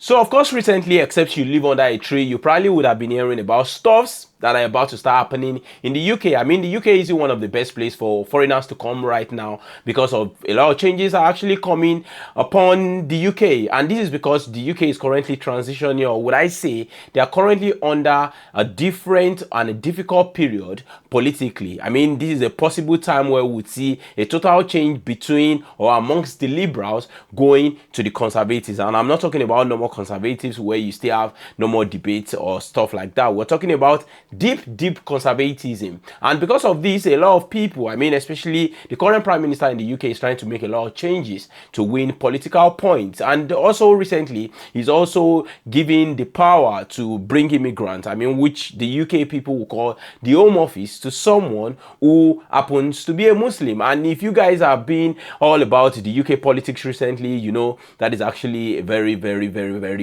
So of course recently, except you live under a tree, you probably would have been hearing about stuffs that are about to start happening in the UK. I mean, the UK is one of the best places for foreigners to come right now because of a lot of changes are actually coming upon the UK. And this is because the UK is currently transitioning, or would I say, they are currently under a different and a difficult period politically. I mean, this is a possible time where we would see a total change between or amongst the liberals going to the conservatives. And I'm not talking about normal conservatives where you still have no more debates or stuff like that. We're talking about deep conservatism. And because of this, a lot of people, I mean, especially the current prime minister in the UK, is trying to make a lot of changes to win political points. And also recently, he's also giving the power to bring immigrants, I mean, which the UK people will call the Home Office, to someone who happens to be a Muslim. And if you guys have been all about the UK politics recently, you know that is actually a very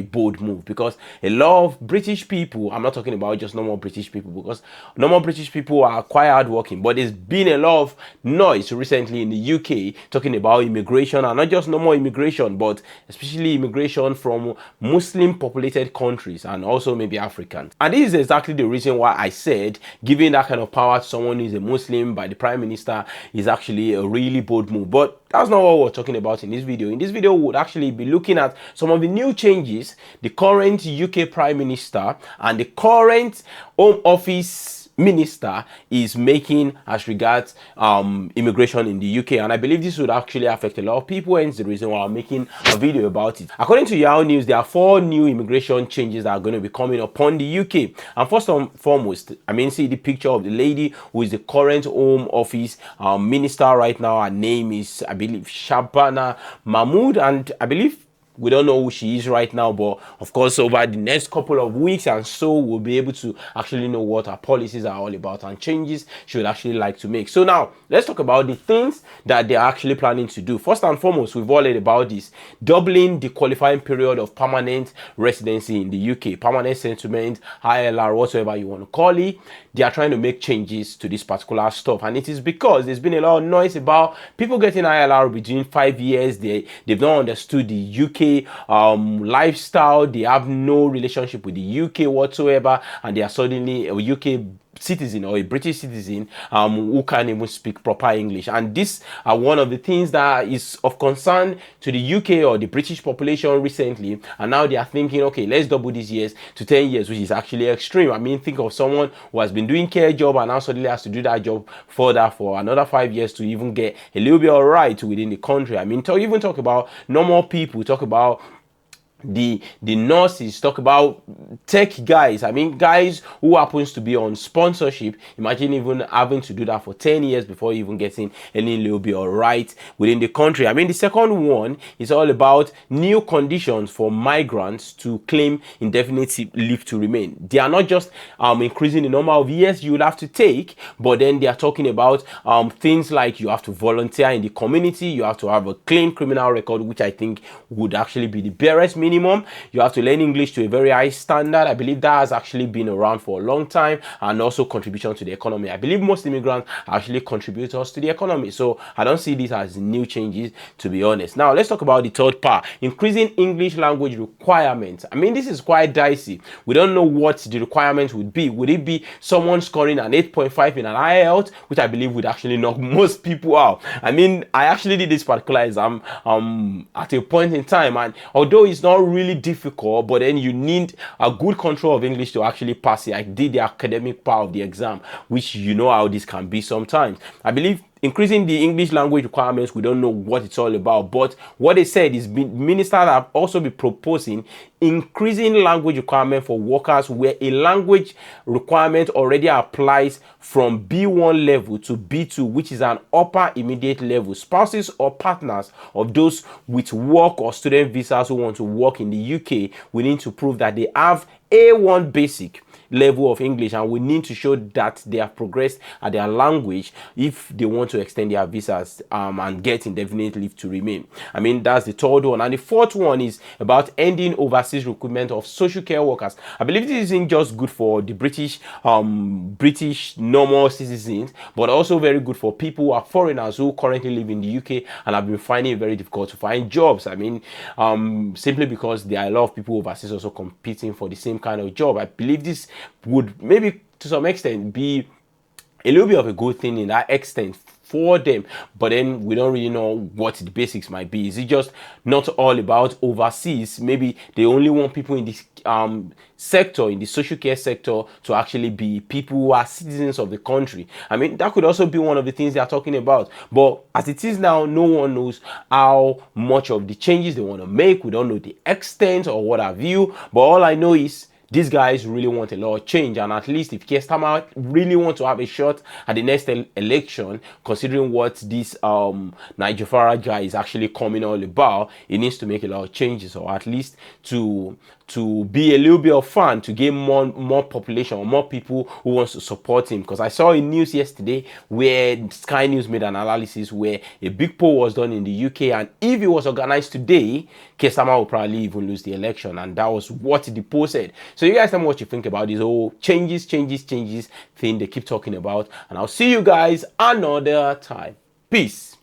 bold move, because a lot of British people, I'm not talking about just normal British people, because normal British people are quite hardworking, but there's been a lot of noise recently in the UK talking about immigration, and not just normal immigration, but especially immigration from Muslim populated countries and also maybe Africans. And this is exactly the reason why I said giving that kind of power to someone who is a Muslim by the prime minister is actually a really bold move. But that's not what we're talking about in this video. In this video, we would actually be looking at some of the new changes the current UK prime minister and the current Home Office minister is making as regards immigration in the UK. And I believe this would actually affect a lot of people, hence the reason why I'm making a video about it. According to Yahoo News, there are 4 new immigration changes that are going to be coming upon the UK. And first and foremost, I mean, see the picture of the lady who is the current Home Office minister right now. Her name is, I believe, Shabana Mahmood, and I believe we don't know who she is right now, but of course over the next couple of weeks and so we'll be able to actually know what her policies are all about and changes she would actually like to make. So now let's talk about the things that they're actually planning to do. First and foremost, we've all heard about this, doubling the qualifying period of permanent residency in the UK, permanent settlement, ILR, whatever you want to call it. They are trying to make changes to this particular stuff, and it is because there's been a lot of noise about people getting ILR between 5 years. They've not understood the UK lifestyle. They have no relationship with the UK whatsoever, and they are suddenly a UK citizen or a British citizen who can't even speak proper English. And this are one of the things that is of concern to the UK or the British population recently. And now they are thinking, okay, let's double these years to 10 years, which is actually extreme. I mean, think of someone who has been doing care job and now suddenly has to do that job further for another 5 years to even get a little bit alright within the country. I mean, even talk about normal people, talk about the nurses, talk about tech guys, I mean guys who happens to be on sponsorship. Imagine even having to do that for 10 years before even getting any little bit all right within the country. I mean, the second one is all about new conditions for migrants to claim indefinite leave to remain. They are not just increasing the number of years you will have to take, but then they are talking about things like you have to volunteer in the community, you have to have a clean criminal record, which I think would actually be the barest minimum. You have to learn English to a very high standard. I believe that has actually been around for a long time, and also contribution to the economy. I believe most immigrants are actually contributors to the economy, so I don't see this as new changes, to be honest. Now let's talk about the third part, increasing English language requirements. I mean, this is quite dicey. We don't know what the requirements would be. Would it be someone scoring an 8.5 in an IELTS, which I believe would actually knock most people out? I mean, I actually did this particular exam at a point in time, and although it's not really difficult, but then you need a good control of English to actually pass it. I did the academic part of the exam, which you know how this can be sometimes. I believe increasing the English language requirements, we don't know what it's all about, but what they said is ministers have also been proposing increasing language requirement for workers where a language requirement already applies from B1 level to B2, which is an upper immediate level. Spouses or partners of those with work or student visas who want to work in the UK will need to prove that they have A1 basic, level of English, and we need to show that they have progressed at their language if they want to extend their visas and get indefinite leave to remain. I mean, that's the third one. And the fourth one is about ending overseas recruitment of social care workers. I believe this isn't just good for the British normal citizens, but also very good for people who are foreigners who currently live in the UK and have been finding it very difficult to find jobs. I mean, simply because there are a lot of people overseas also competing for the same kind of job. I believe this would maybe to some extent be a little bit of a good thing in that extent for them, but then we don't really know what the basics might be. Is it just not all about overseas? Maybe they only want people in this sector, in the social care sector, to actually be people who are citizens of the country. I mean, that could also be one of the things they are talking about. But as it is now, no one knows how much of the changes they want to make. We don't know the extent or what have you. But all I know is these guys really want a lot of change, and at least if Keir Starmer really want to have a shot at the next election, considering what this Nigel Farage guy is actually coming all about, he needs to make a lot of changes, or at least to be a little bit of fun, to gain more population or more people who wants to support him. Because I saw in news yesterday where Sky News made an analysis where a big poll was done in the UK, and if it was organized today, Keir Starmer will probably even lose the election, and that was what the poll said. So you guys tell me what you think about this whole changes thing they keep talking about, and I'll see you guys another time. Peace.